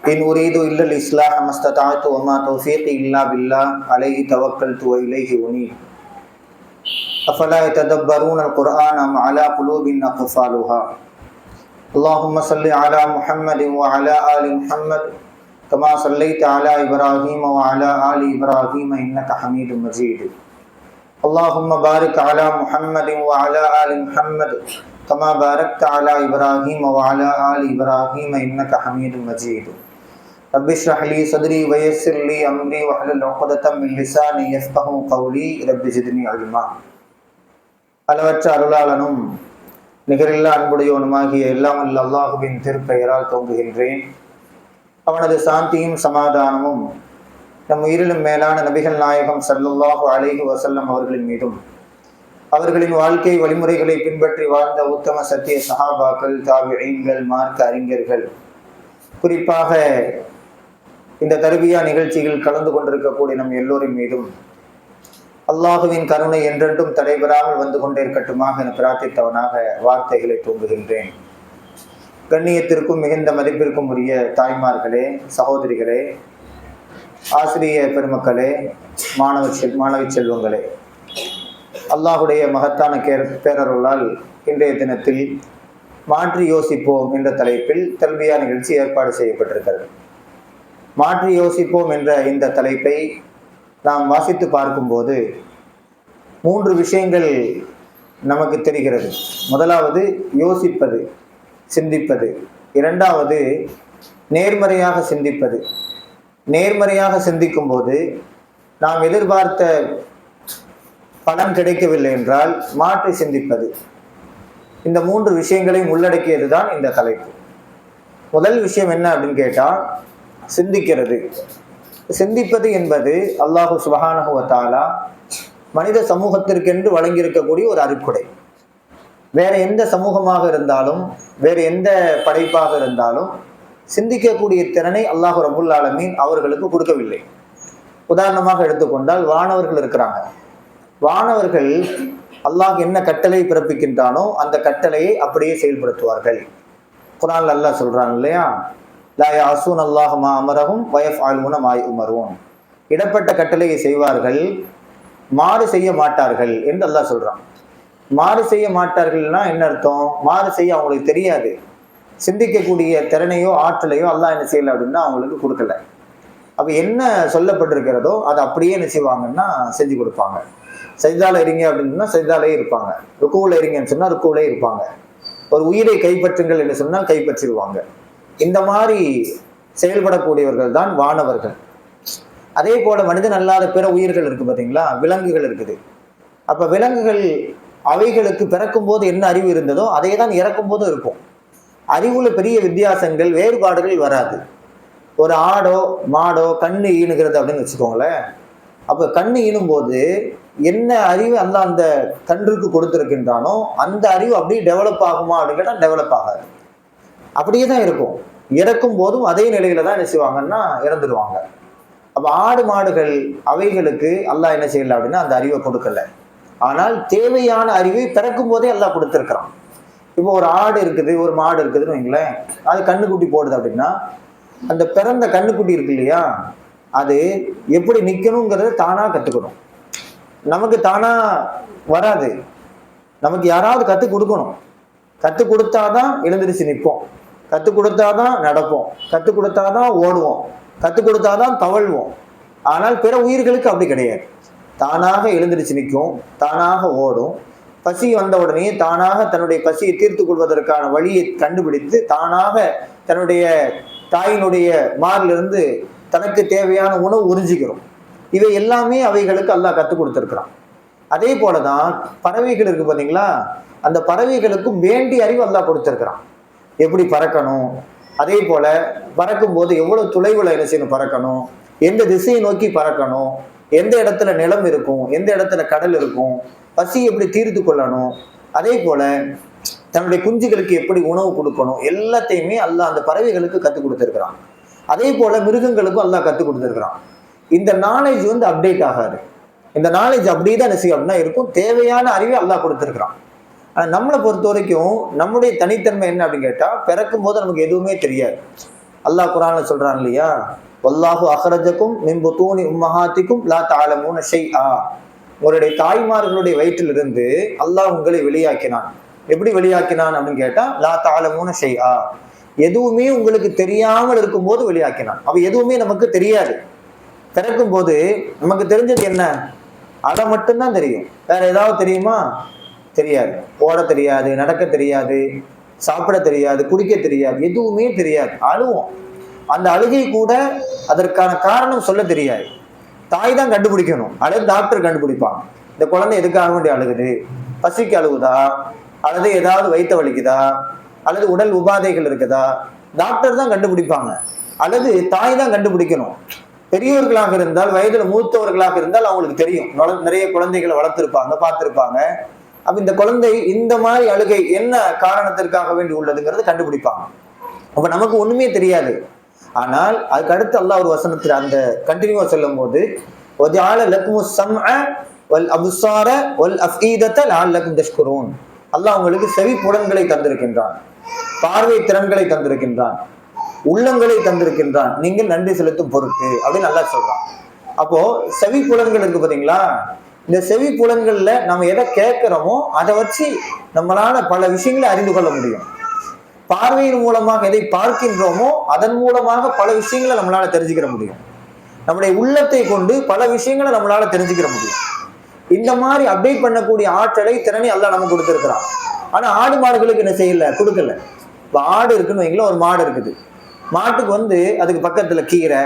إن أريد إلا الإصلاح ما استطعت وما توفيقي إلا بالله عليه توكلت وإليه أنيب أفلا يتدبرون القرآن أم على قلوب أقفالها اللهم صل على محمد وعلى آل محمد كما صليت على إبراهيم وعلى آل إبراهيم إنك حميد مجيد اللهم بارك على محمد وعلى آل محمد كما باركت على إبراهيم وعلى آل إبراهيم إنك حميد مجيد رب اشرح لي صدري ويسر لي أمري واحلل عقدة من لساني يفقهوا قولي رب زدني علما. அளவற்ற அருளாளனும் நிகரில்லா அன்புடையோனுமாகிய எல்லாம் வல்ல அல்லாஹுவின் திருப்பெயரால் தோங்குகின்றேன். அவனது சாந்தியும் சமாதானமும் நம் உயிரிலும் மேலான நபிகள் நாயகம் ஸல்லல்லாஹு அலைஹி வஸல்லம் அவர்களின் மீதும் அவர்களின் வாழ்க்கை வழிமுறைகளை பின்பற்றி வாழ்ந்த உத்தம சத்திய சஹாபாக்கள், தாபிஈன்கள், மார்க்க அறிஞர்கள், குறிப்பாக இந்த தர்பியா நிகழ்ச்சியில் கலந்து கொண்டிருக்கக்கூடிய நம் எல்லோரின் மீதும் அல்லாஹுவின் கருணை என்றென்றும் தடைபெறாமல் வந்து கொண்டிருக்கட்டுமாக என பிரார்த்தித்தவனாக வார்த்தைகளை தூங்குகின்றேன். கண்ணியத்திற்கும் மிகுந்த மதிப்பிற்கும் உரிய தாய்மார்களே, சகோதரிகளே, ஆசிரிய பெருமக்களே, மாணவி செல்வங்களே, அல்லாஹுடைய மகத்தான பேரருளால் இன்றைய தினத்தில் மாற்றி யோசிப்போம் என்ற தலைப்பில் தல்பியா நிகழ்ச்சி ஏற்பாடு செய்யப்பட்டிருக்கிறது. மாற்றி யோசிப்போம் என்ற இந்த தலைப்பை நாம் வாசித்து பார்க்கும்போது 3 விஷயங்கள் நமக்கு தெரிகிறது. முதலாவது யோசிப்பது, சிந்திப்பது. இரண்டாவது நேர்மறையாக சிந்திப்பது. நேர்மறையாக சிந்திக்கும் போது நாம் எதிர்பார்த்த பலன் கிடைக்கவில்லை என்றால் மாற்றி சிந்திப்பது. இந்த 3 விஷயங்களையும் உள்ளடக்கியது தான் இந்த தலைப்பு. முதல் விஷயம் என்ன அப்படின்னு கேட்டால் சிந்திக்கிறது. சிந்திப்பது என்பது அல்லாஹு சுப்ஹானஹு வ தஆலா மனித சமூகத்திற்கென்று வழங்கியிருக்கக்கூடிய ஒரு அருட்கொடை. வேற எந்த சமூகமாக இருந்தாலும், வேறு எந்த படைப்பாக இருந்தாலும் சிந்திக்கக்கூடிய திறனை அல்லாஹ் ரப்புல் ஆலமீன் அவர்களுக்கு கொடுக்கவில்லை. உதாரணமாக எடுத்துக்கொண்டால் வானவர்கள் இருக்கிறாங்க. வானவர்கள் அல்லாஹ் என்ன கட்டளை பிறப்பிக்கின்றானோ அந்த கட்டளையை அப்படியே செயல்படுத்துவார்கள். குர்ஆன்ல அல்லாஹ் சொல்றான் இல்லையா, லா யஅஸூன அல்லாஹ மா அமரஹும் வ யஃஅலூன மா யுமரூன். இடப்பட்ட கட்டளையை செய்வார்கள், மாறு செய்ய மாட்டார்கள் என்று அல்லாஹ் சொல்றான். மாறு செய்ய மாட்டார்கள்னா என்ன அர்த்தம்? மாறு செய்ய அவங்களுக்கு தெரியாது. சிந்திக்கக்கூடிய திறனையோ ஆற்றலையோ அல்லாஹ் என்ன செய்யலை அப்படின்னா அவங்களுக்கு கொடுக்கல. அப்ப என்ன சொல்லப்பட்டிருக்கிறதோ அதை அப்படியே என்ன செய்வாங்கன்னா செஞ்சு கொடுப்பாங்க. சஜ்தால இருங்க அப்படின்னா சஜ்தாலே இருப்பாங்க. ருக்குவுல இருங்கன்னு சொன்னா ருக்குவுலே இருப்பாங்க. ஒரு உயிரை கைப்பற்றுங்கள் என்று சொன்னால் கைப்பற்றிடுவாங்க. இந்த மாதிரி செயல்படக்கூடியவர்கள் தான் வானவர்கள். அதே போல மனிதன் அல்லாத பிற உயிர்கள் இருக்கு பார்த்தீங்களா, விலங்குகள் இருக்குது. அப்ப விலங்குகள் அவைகளுக்கு பிறக்கும் போது என்ன அறிவு இருந்ததோ அதே தான் இறக்கும் போதும் இருக்கும். அறிவுல பெரிய வித்தியாசங்கள், வேறுபாடுகள் வராது. ஒரு ஆடோ மாடோ கண்ணு ஈனுகிறது அப்படின்னு வச்சுக்கோங்களேன். அப்ப கண்ணு ஈனும் போது என்ன அறிவு அந்த கன்றுக்கு கொடுத்துருக்கின்றானோ அந்த அறிவு அப்படியே டெவலப் ஆகுமா அப்படின்னு கேட்டால் டெவலப் ஆகாது. அப்படியே தான் இருக்கும். இறக்கும் போதும் அதே நிலையில தான் என்ன செய்வாங்கன்னா இறந்துடுவாங்க. அப்ப ஆடு மாடுகள் அவைகளுக்கு அல்லாஹ் என்ன செய்யல அப்படின்னா அந்த அறிவை கொடுக்கல. ஆனால் தேவையான அறிவை பிறக்கும் போதே அல்லாஹ் கொடுத்துருக்கிறான். இப்போ ஒரு ஆடு இருக்குது, ஒரு மாடு இருக்குதுன்னு வைங்களேன், அது கண்ணுக்குட்டி போடுது அப்படின்னா அந்த பிறந்த கண்ணுக்குட்டி இருக்கு இல்லையா, அது எப்படி நிற்கணுங்கிறத தானா கற்றுக்கணும். நமக்கு தானா வராது, நமக்கு யாராவது கற்றுக் கொடுக்கணும். கற்றுக் கொடுத்தாதான் எழுந்திரிச்சு நிற்போம், கற்றுக் கொடுத்தாதான் நடப்போம், கற்றுக் கொடுத்தாதான் ஓடுவோம், கற்றுக் கொடுத்தாதான் தவழ்வோம். ஆனால் பிற உயிர்களுக்கு அப்படி கிடையாது. தானாக எழுந்திரிச்சு நிற்கும், தானாக ஓடும். பசி வந்த உடனே தானாக தன்னுடைய பசியை தீர்த்து கொள்வதற்கான வழியை கண்டுபிடித்து தானாக தன்னுடைய தாயினுடைய மாரிலிருந்து தனக்கு தேவையான உணவு உறிஞ்சிக்கிறோம். இவை எல்லாமே அவைகளுக்கு அல்லாஹ் கற்றுக் கொடுத்துருக்கிறான். அதே போலதான் பறவைகள் இருக்கு பார்த்தீங்களா, அந்த பறவைகளுக்கும் வேண்டிய அறிவு அல்லாஹ் கொடுத்துருக்கிறான். எப்படி பறக்கணும், அதே போல பறக்கும் போது எவ்வளவு தொலைவுல என்ன செய்யணும் பறக்கணும், எந்த திசையை நோக்கி பறக்கணும், எந்த இடத்துல நிலம் இருக்கும், எந்த இடத்துல கடல் இருக்கும், பசி எப்படி தீர்த்து கொள்ளணும், அதே போல தன்னுடைய குஞ்சுகளுக்கு எப்படி உணவு கொடுக்கணும், எல்லாத்தையுமே அல்லாஹ் அந்த பறவைகளுக்கு கற்றுக் கொடுத்துருக்கிறான். அதே போல மிருகங்களுக்கும் அல்லாஹ் கற்றுக் கொடுத்துருக்கிறான். இந்த நாலேஜ் அப்டேட் ஆகாது. இந்த நாலேஜ் அப்படியே தான் என்ன செய்யும் அப்படின்னா இருக்கும். தேவையான அறிவை அல்லாஹ் கொடுத்துருக்கிறான். ஆனால் நம்மளை பொறுத்த வரைக்கும் நம்முடைய தனித்தன்மை என்ன அப்படின்னு கேட்டால், பிறக்கும் போது நமக்கு எதுவுமே தெரியாது. அல்லாஹ் குர்ஆன்ல சொல்றான் இல்லையா, வல்லாஹு அஹ்ரஜக்கும் மின் புத்தூனி உம்மஹாத்திக்கும் லா தஅலமூன ஷைஆ. உங்களுடைய தாய்மார்களுடைய வயிற்றிலிருந்து அல்லாஹ் உங்களை வெளியாக்கினான். எப்படி வெளியாக்கினான் அப்படின்னு கேட்டா, லா தஅலமூன ஷைஆ, எதுவுமே உங்களுக்கு தெரியாமல் இருக்கும்போது வெளியாக்கினான். அப்ப எதுவுமே நமக்கு தெரியாது. பிறக்கும் போது நமக்கு தெரிஞ்சது என்ன? அதை மட்டும்தான் தெரியும். வேற ஏதாவது தெரியுமா? தெரியாது. ஓட தெரியாது, நடக்க தெரியாது, சாப்பிட தெரியாது, குடிக்க தெரியாது, எதுவுமே தெரியாது. அழுவோம். அந்த அழுகை கூட அதற்கான காரணம் சொல்ல தெரியாது. தாய் தான் கண்டுபிடிக்கணும், அல்லது டாக்டர் கண்டுபிடிப்பாங்க. இந்த குழந்தை எதுக்காக வேண்டிய அழுகுது, பசிக்கு அழுகுதா, அல்லது ஏதாவது வயிற்று வலிக்குதா, அல்லது உடல் உபாதைகள் இருக்குதா, டாக்டர் தான் கண்டுபிடிப்பாங்க, அல்லது தாய் தான் கண்டுபிடிக்கணும். பெரியவர்களாக இருந்தால், வயதுல மூத்தவர்களாக இருந்தால் அவங்களுக்கு தெரியும். நிறைய குழந்தைகளை வளர்த்திருப்பாங்க, பார்த்திருப்பாங்க. அப்ப இந்த குழந்தை இந்த மாதிரி அழுகை என்ன காரணத்திற்காக வேண்டி உள்ளதுங்கிறது கண்டுபிடிப்பாங்க. அப்ப நமக்கு ஒண்ணுமே தெரியாது. ஆனால் அதுக்கு அடுத்து அல்லாஹ் ஒரு வசனத்தில் அந்த கண்டினியூவா சொல்லும் போது, அல்லாஹ் உங்களுக்கு செவி புலன்களை தந்திருக்கின்றான், பார்வை திறன்களை தந்திருக்கின்றான், உள்ளங்களை தந்திருக்கின்றான், நீங்கள் நன்றி செலுத்தும் பொருட்டு அப்படின்னு நல்லா சொல்றான். அப்போ செவி புலன்கள் இருக்கு பாத்தீங்களா, இந்த செவி புலன்கள்ல நம்ம எதை கேட்கிறோமோ அதை வச்சு நம்மளால பல விஷயங்களை அறிந்து கொள்ள முடியும். பார்வையின் மூலமாக எதை பார்க்கின்றோமோ அதன் மூலமாக பல விஷயங்களை நம்மளால தெரிஞ்சுக்கிற முடியும். நம்முடைய உள்ளத்தை கொண்டு பல விஷயங்களை நம்மளால தெரிஞ்சுக்கிற முடியும். இந்த மாதிரி அப்டேட் பண்ணக்கூடிய ஆற்றலை, திறனை அல்லாஹ் நமக்கு கொடுத்திருக்கிறான். ஆனா ஆடு மாடுகளுக்கு என்ன செய்யல, கொடுக்கல. இப்போ ஆடு இருக்குன்னு வைங்களேன், ஒரு மாடு இருக்குது. மாட்டுக்கு அதுக்கு பக்கத்துல கீரை,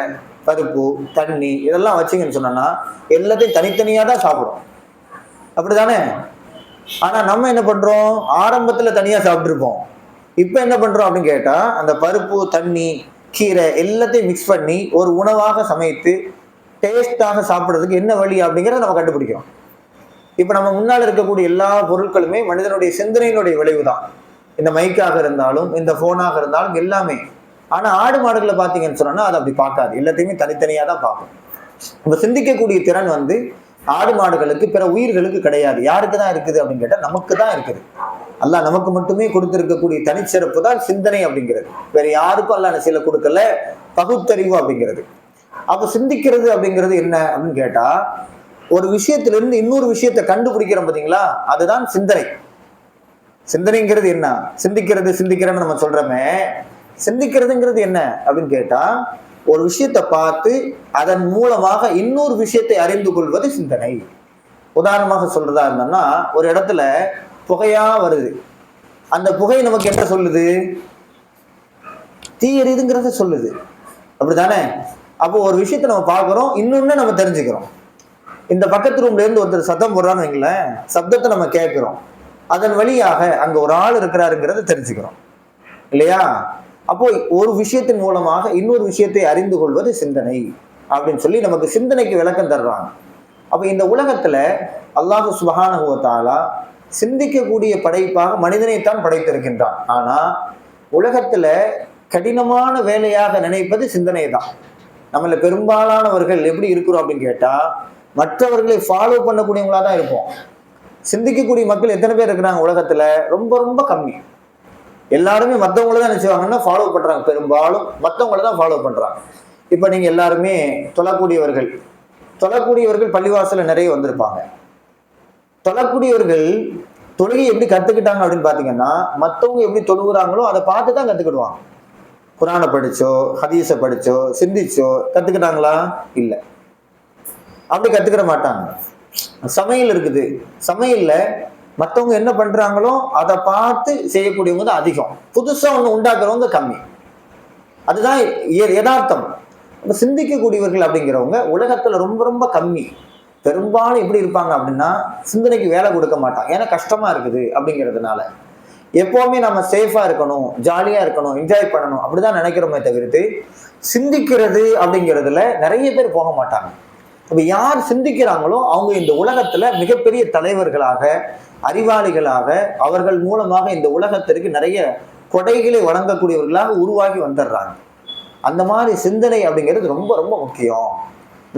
பருப்பு, தண்ணி இதெல்லாம் வச்சிங்கன்னு சொன்னா எல்லாத்தையும் தனித்தனியா தான் சாப்பிடும், அப்படிதானே? ஆனா நம்ம என்ன பண்றோம், ஆரம்பத்துல தனியா சாப்பிட்டுருப்போம். இப்ப என்ன பண்றோம் அப்படின்னு கேட்டா, அந்த பருப்பு, தண்ணி, கீரை எல்லாத்தையும் மிக்ஸ் பண்ணி ஒரு உணவாக சமைத்து டேஸ்டாக சாப்பிட்றதுக்கு என்ன வழி அப்படிங்கிறத நம்ம கண்டுபிடிக்கிறோம். இப்ப நம்ம முன்னால் இருக்கக்கூடிய எல்லா பொருட்களுமே மனிதனுடைய சிந்தனையினுடைய விளைவு தான். இந்த மைக்காக இருந்தாலும், இந்த போனாக இருந்தாலும் எல்லாமே. ஆனா ஆடு மாடுகளை பார்த்தீங்கன்னு சொன்னா அது அப்படி பார்க்காது, எல்லாத்தையுமே தனித்தனியா தான் பார்க்கும். இப்ப சிந்திக்கக்கூடிய திறன் ஆடு மாடுகளுக்கு, பிற உயிர்களுக்கு கிடையாது. யாருக்கு தான் இருக்குது அப்படின்னு கேட்டா நமக்கு தான் இருக்குது. அல்லாஹ் நமக்கு மட்டுமே கொடுத்திருக்கக்கூடிய தனிச்சிறப்பு தான் சிந்தனை அப்படிங்கிறது. வேற யாருக்கும் அல்லாஹ் சில கொடுக்கல, பகுத்தறிவு அப்படிங்கிறது. அப்ப சிந்திக்கிறது அப்படிங்கிறது என்ன அப்படின்னு கேட்டா, ஒரு விஷயத்திலிருந்து இன்னொரு விஷயத்தை கண்டுபிடிக்கிறோம் பாத்தீங்களா, அதுதான் சிந்தனை. சிந்தனைங்கிறது என்ன? சிந்திக்கிறேன்னு நம்ம சொல்றோமே, சிந்திக்கிறதுங்கிறது என்ன அப்படின்னு கேட்டா, ஒரு விஷயத்தை பார்த்து அதன் மூலமாக இன்னொரு விஷயத்தை அறிந்து கொள்வது சிந்தனை. உதாரணமாக சொல்றதா இருந்தோம்னா, ஒரு இடத்துல புகையா வருது, அந்த புகை நமக்கு என்ன சொல்லுது? தீ எரியுதுங்கிறத சொல்லுது, அப்படித்தானே? அப்போ ஒரு விஷயத்தை நம்ம பார்க்கிறோம், இன்னொன்னு நம்ம தெரிஞ்சுக்கிறோம். இந்த பக்கத்து ரூம்ல இருந்து ஒருத்தர் சத்தம் போடுறான்னு வைங்களேன், சப்தத்தை நம்ம கேட்கிறோம், அதன் வழியாக அங்க ஒரு ஆள் இருக்கிறாருங்கிறத தெரிஞ்சுக்கிறோம், இல்லையா? அப்போ ஒரு விஷயத்தின் மூலமாக இன்னொரு விஷயத்தை அறிந்து கொள்வது சிந்தனை அப்படின்னு சொல்லி நமக்கு சிந்தனைக்கு விளக்கம் தர்றாங்க. அப்ப இந்த உலகத்துல அல்லாஹ் சுப்ஹானஹு வ தஆலா சிந்திக்கக்கூடிய படைப்பாக மனிதனைத்தான் படைத்திருக்கின்றான். ஆனா உலகத்துல கடினமான வேலையாக நினைப்பது சிந்தனை தான். நம்மள பெரும்பாலானவர்கள் எப்படி இருக்கிறோம் அப்படின்னு கேட்டா, மற்றவர்களை ஃபாலோ பண்ணக்கூடியவங்களா தான் இருப்போம். சிந்திக்கக்கூடிய மக்கள் எத்தனை பேர் இருக்கிறாங்க உலகத்துல? ரொம்ப ரொம்ப கம்மி. எல்லாருமே மற்றவங்கள தான் நினைச்சுவாங்கன்னா ஃபாலோ பண்றாங்க, பெரும்பாலும் மற்றவங்கள தான் ஃபாலோ பண்றாங்க. இப்ப நீங்க எல்லாருமே தொழக்கூடியவர்கள் பள்ளிவாசல நிறைய வந்திருப்பாங்க. தொழக்கூடியவர்கள் தொழுகை எப்படி கத்துக்கிட்டாங்க அப்படின்னு பாத்தீங்கன்னா, மற்றவங்க எப்படி தொழுகிறாங்களோ அதை பார்த்து தான் கத்துக்கிடுவாங்க. குரானை படிச்சோ, ஹதீஸை படிச்சோ, சிந்திச்சோ கத்துக்கிட்டாங்களா? இல்லை, அப்படி கத்துக்கிட மாட்டாங்க. சமையல் இருக்குது, சமையல்ல மற்றவங்க என்ன பண்றாங்களோ அதை பார்த்து செய்யக்கூடியவங்க தான் அதிகம். புதுசா ஒண்ணு உண்டாக்குறவங்க கம்மி. அதுதான் யதார்த்தம். சிந்திக்கக்கூடியவர்கள் அப்படிங்கிறவங்க உலகத்துல ரொம்ப ரொம்ப கம்மி. பெரும்பாலும் எப்படி இருப்பாங்க அப்படின்னா, சிந்தனைக்கு வேலை கொடுக்க மாட்டாங்க. ஏன்னா கஷ்டமா இருக்குது அப்படிங்கிறதுனால. எப்பவுமே நம்ம சேஃபா இருக்கணும், ஜாலியா இருக்கணும், என்ஜாய் பண்ணணும் அப்படிதான் நினைக்கிறோமே தவிர்த்து சிந்திக்கிறது அப்படிங்கிறதுல நிறைய பேர் போக மாட்டாங்க. அப்ப யார் சிந்திக்கிறாங்களோ அவங்க இந்த உலகத்துல மிகப்பெரிய தலைவர்களாக, அறிவாளிகளாக, அவர்கள் மூலமாக இந்த உலகத்திற்கு நிறைய கொடைகளை வழங்கக்கூடியவர்களாக உருவாகி வந்துடுறாங்க. அந்த மாதிரி சிந்தனை அப்படிங்கிறது ரொம்ப ரொம்ப முக்கியம்.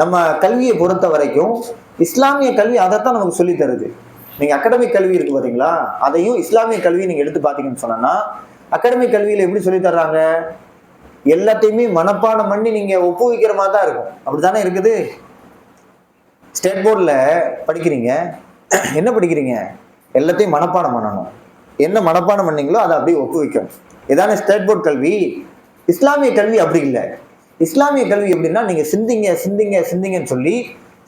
நம்ம கல்வியை பொறுத்த வரைக்கும் இஸ்லாமிய கல்வி அதைத்தான் நமக்கு சொல்லி தருது. நீங்க அகாடமிக் கல்வி இருக்கு பாத்தீங்களா, அதையும் இஸ்லாமிய கல்வியை நீங்க எடுத்து பாத்தீங்கன்னு சொன்னா, அகாடமிக் கல்வியில எப்படி சொல்லி தர்றாங்க? எல்லாத்தையுமே மனப்பாடம் பண்ணி நீங்க ஒப்புவிக்கிற மாதிரி தான் இருக்கும். அப்படித்தானே இருக்குது? ஸ்டேட் போர்டில் படிக்கிறீங்க, என்ன படிக்கிறீங்க? எல்லாத்தையும் மனப்பாடம் பண்ணணும். என்ன மனப்பாடம் பண்ணீங்களோ அதை அப்படியே ஒப்புவிக்கணும். இதான ஸ்டேட் போர்ட் கல்வி. இஸ்லாமிய கல்வி அப்படி இல்லை. இஸ்லாமிய கல்வி எப்படின்னா, நீங்க சிந்திங்க சிந்திங்க சிந்திங்கன்னு சொல்லி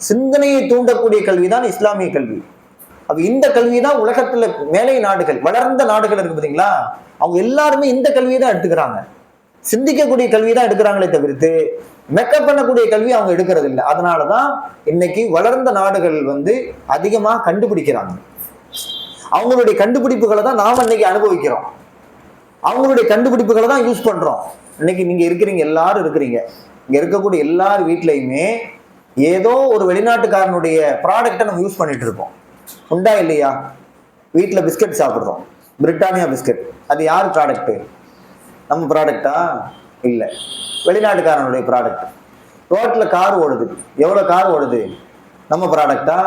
சிந்தனையை தூண்டக்கூடிய கல்விதான் இஸ்லாமிய கல்வி. அப்ப இந்த கல்வி தான் உலகத்துல மேலை நாடுகள், வளர்ந்த நாடுகள் இருக்கு பார்த்தீங்களா, அவங்க எல்லாருமே இந்த கல்வியை தான் எடுத்துக்கிறாங்க. சிந்திக்கக்கூடிய கல்வி தான் எடுக்கிறாங்களே தவிர்த்து மேக்கப் பண்ணக்கூடிய கல்வி அவங்க எடுக்கிறது இல்லை. அதனாலதான் இன்னைக்கு வளர்ந்த நாடுகள் அதிகமா கண்டுபிடிக்கிறாங்க. அவங்களுடைய கண்டுபிடிப்புகளை தான் நாம இன்னைக்கு அனுபவிக்கிறோம். அவங்களுடைய கண்டுபிடிப்புகளை தான் யூஸ் பண்றோம். இன்னைக்கு நீங்க இருக்கிறீங்க, எல்லாரும் இருக்கிறீங்க, இங்க இருக்கக்கூடிய எல்லார் வீட்லயுமே ஏதோ ஒரு வெளிநாட்டுக்காரனுடைய ப்ராடக்டை நம்ம யூஸ் பண்ணிட்டு இருப்போம். உண்டா இல்லையா? வீட்டில் பிஸ்கட் சாப்பிட்றோம், பிரிட்டானியா பிஸ்கட். அது யார் ப்ராடக்ட்? நம்ம ப்ராடக்டா? இல்லை, வெளிநாட்டுக்காரனுடைய ப்ராடக்ட். ரோட்ல கார் ஓடுது, எவ்வளோ கார் ஓடுது? நம்ம ப்ராடக்டா?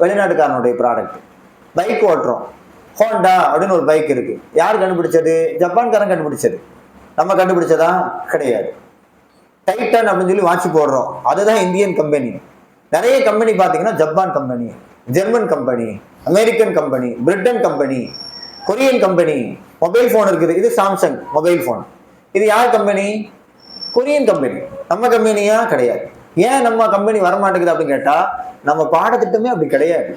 வெளிநாட்டுக்காரனுடைய ப்ராடக்ட். பைக் ஓட்டுறோம், ஹோண்டா அப்படின்னு ஒரு பைக் இருக்கு. யார் கண்டுபிடிச்சது? ஜப்பான்காரன் கண்டுபிடிச்சது. நம்ம கண்டுபிடிச்சதா? கிடையாது. டைட்டன் அப்படின்னு சொல்லி வாட்ச் போடுறோம், அதுதான் இந்தியன் கம்பெனி. நிறைய கம்பெனி பார்த்தீங்கன்னா Japan company, German company, American company, Britain company, Korean company. Mobile phone இருக்குது, இது சாம்சங் மொபைல் போன். இது யார் கம்பெனி? Korean company. நம்ம கம்பெனியா? கிடையாது. ஏன் நம்ம கம்பெனி வரமாட்டேங்குது அப்படின்னு கேட்டா, நம்ம பாடத்திட்டமே அப்படி கிடையாது.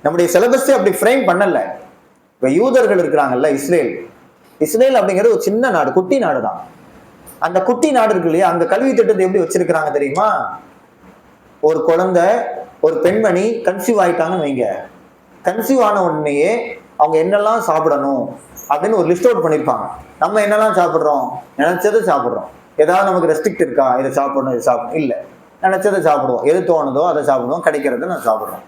நம்முடைய சிலபஸ் அப்படி ஃப்ரேம் பண்ணல. இப்ப யூதர்கள் இருக்கிறாங்கல்ல, இஸ்ரேல். இஸ்ரேல் அப்படிங்கிறது ஒரு சின்ன நாடு, குட்டி நாடு தான். அந்த குட்டி நாடு இருக்கு இல்லையா, அங்க கல்வி திட்டத்தை எப்படி வச்சிருக்கிறாங்க தெரியுமா? ஒரு குழந்தை, ஒரு பெண்மணி கன்சீவ் ஆயிட்டாங்கன்னு வைங்க, கன்சீவ் ஆன உடனேயே அவங்க என்னெல்லாம் சாப்பிடணும் அப்படின்னு ஒரு லிஸ்ட் அவுட் பண்ணியிருப்பாங்க. நம்ம என்னெல்லாம் சாப்பிட்றோம்? நினைச்சதை சாப்பிட்றோம். ஏதாவது நமக்கு ரெஸ்ட்ரிக்ட் இருக்கா? இதை சாப்பிடணும், இது சாப்பிடணும்? இல்லை, நினைச்சதை சாப்பிடுவோம். எது தோணுதோ அதை சாப்பிடுவோம், கிடைக்கிறத நான் சாப்பிட்றோம்.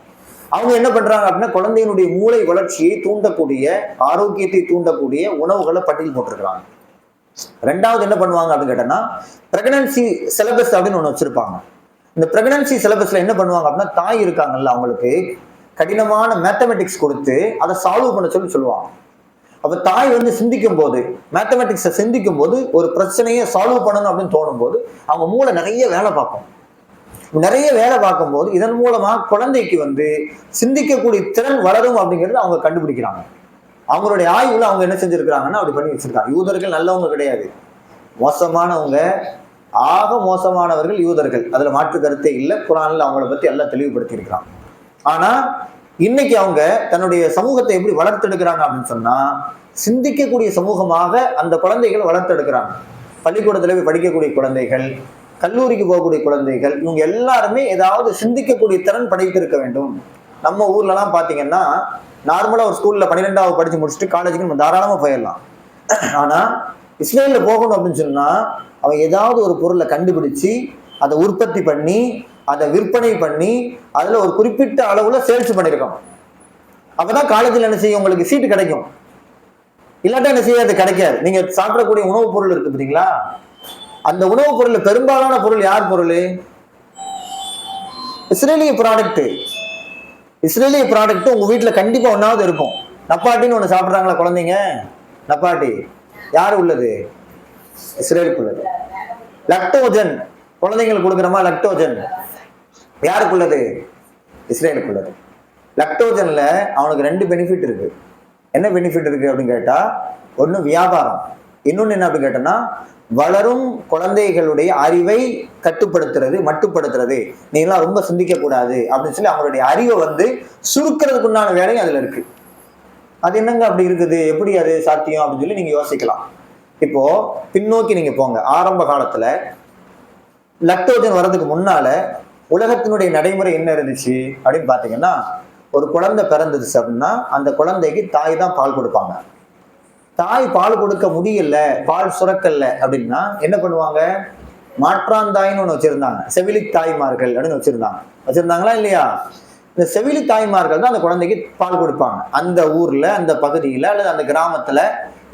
அவங்க என்ன பண்றாங்க அப்படின்னா, குழந்தையினுடைய மூளை வளர்ச்சியை தூண்டக்கூடிய, ஆரோக்கியத்தை தூண்டக்கூடிய உணவுகளை பட்டியல் போட்டிருக்கிறாங்க. ரெண்டாவது என்ன பண்ணுவாங்க அப்படின்னு கேட்டோம்னா, பிரெக்னன்சி சிலபஸ் அப்படின்னு ஒன்று வச்சிருப்பாங்க. இந்த பிரெக்னன்சி சிலபஸ்ல என்ன பண்ணுவாங்க அப்படின்னா, தாய் இருக்காங்கல்ல, அவங்களுக்கு கடினமான மேத்தமெட்டிக்ஸ் கொடுத்து அதை சால்வ் பண்ண சொல்லுவாங்க. அப்ப தாய் சிந்திக்கும் போது, மேத்தமெட்டிக்ஸை சிந்திக்கும் போது, ஒரு பிரச்சனையை சால்வ் பண்ணணும் அப்படின்னு தோணும் போது அவங்க மூளை நிறைய வேலை பார்க்கும். நிறைய வேலை பார்க்கும் போது இதன் மூலமா குழந்தைக்கு சிந்திக்கக்கூடிய திறன் வளரும் அப்படிங்கிறது அவங்க கண்டுபிடிக்கிறாங்க. அவங்களுடைய ஆய்வுல அவங்க என்ன செஞ்சிருக்கிறாங்கன்னா அப்படி பண்ணி வச்சிருக்காங்க. யூதர்கள் நல்லவங்க கிடையாது, மோசமானவங்க, ஆக மோசமானவர்கள் யூதர்கள். அதுல மாற்று கருத்தே இல்லை. குர்ஆன்ல அவங்கள பத்தி எல்லாம் தெளிவுபடுத்தி இருக்கிறாங்க. ஆனா இன்னைக்கு அவங்க தன்னுடைய சமூகத்தை எப்படி வளர்த்தெடுக்கிறாங்க அப்படின்னு சொன்னா, சிந்திக்கக்கூடிய சமூகமாக அந்த குழந்தைகளை வளர்த்தெடுக்கிறாங்க. பள்ளிக்கூடத்துல போய் படிக்கக்கூடிய குழந்தைகள், கல்லூரிக்கு போகக்கூடிய குழந்தைகள், இவங்க எல்லாருமே ஏதாவது சிந்திக்கக்கூடிய திறன் படைத்திருக்க வேண்டும். நம்ம ஊர்லலாம் பாத்தீங்கன்னா, நார்மலா ஒரு ஸ்கூல்ல 12வது படிச்சு முடிச்சுட்டு காலேஜுக்கு நம்ம தாராளமா போயிடலாம். ஆனா இஸ்ரேல்ல போகணும் அப்படின்னு சொன்னா, அவன் ஏதாவது ஒரு பொருளை கண்டுபிடிச்சு அதை உற்பத்தி பண்ணி அதை விற்பனை பண்ணி அதுல ஒரு குறிப்பிட்ட அளவுல சேல்ஸ் பண்ணிருக்கோம். அப்பதான் காலேஜில் என்ன செய்யும், உங்களுக்கு சீட்டு கிடைக்கும். இல்லாட்டா என்ன செய்யாது, கிடைக்காது. நீங்க சாப்பிடக்கூடிய உணவுப் பொருள் இருக்கு பார்த்தீங்களா, அந்த உணவுப் பொருள் பெரும்பாலான பொருள் யார் பொருள்? இஸ்ரேலிய ப்ராடக்ட். இஸ்ரேலிய ப்ராடக்ட் உங்க வீட்டுல கண்டிப்பா ஒன்னாவது இருக்கும். நப்பாட்டின்னு ஒண்ணு சாப்பிட்றாங்களா குழந்தைங்க? நப்பாட்டி யாரு உள்ளது? இஸ்ரேலுக்கு உள்ளது. லக்டோஜன் குழந்தைங்களுக்கு கொடுக்குறோமா? லக்டோஜன் யாருக்குள்ளது? இஸ்ரேலுக்குள்ளது. லக்டோஜன்ல அவனுக்கு 2 பெனிஃபிட் இருக்கு. என்ன பெனிஃபிட் இருக்கு அப்படின்னு கேட்டா, ஒண்ணு வியாபாரம், இன்னொன்னு என்ன அப்படின்னு கேட்டோம்னா வளரும் குழந்தைகளுடைய அறிவை கட்டுப்படுத்துறது, மட்டுப்படுத்துறது. நீங்களாம் ரொம்ப சிந்திக்க கூடாது அப்படின்னு சொல்லி அவங்களுடைய அறிவை சுருக்கிறதுக்கு உண்டான வேலையும் அதுல இருக்கு. அது என்னங்க அப்படி இருக்குது, எப்படி அது சாத்தியம் அப்படின்னு சொல்லி நீங்க யோசிக்கலாம். இப்போ பின்னோக்கி நீங்க போங்க. ஆரம்ப காலத்துல லக்டோஜன் வர்றதுக்கு முன்னால உலகத்தினுடைய நடைமுறை என்ன இருந்துச்சு அப்படின்னு பாத்தீங்கன்னா, ஒரு குழந்தை பிறந்துச்சு அப்படின்னா அந்த குழந்தைக்கு தாய் தான் பால் கொடுப்பாங்க. தாய் பால் கொடுக்க முடியல, பால் சுரக்கல்ல அப்படின்னா என்ன பண்ணுவாங்க? மாற்றாந்தாய்ன்னு ஒண்ணு வச்சிருந்தாங்க, செவிலி தாய்மார்கள் அப்படின்னு வச்சிருந்தாங்களா இல்லையா? இந்த செவிலி தாய்மார்கள் தான் அந்த குழந்தைக்கு பால் கொடுப்பாங்க. அந்த ஊர்ல, அந்த பகுதியில அல்லது அந்த கிராமத்துல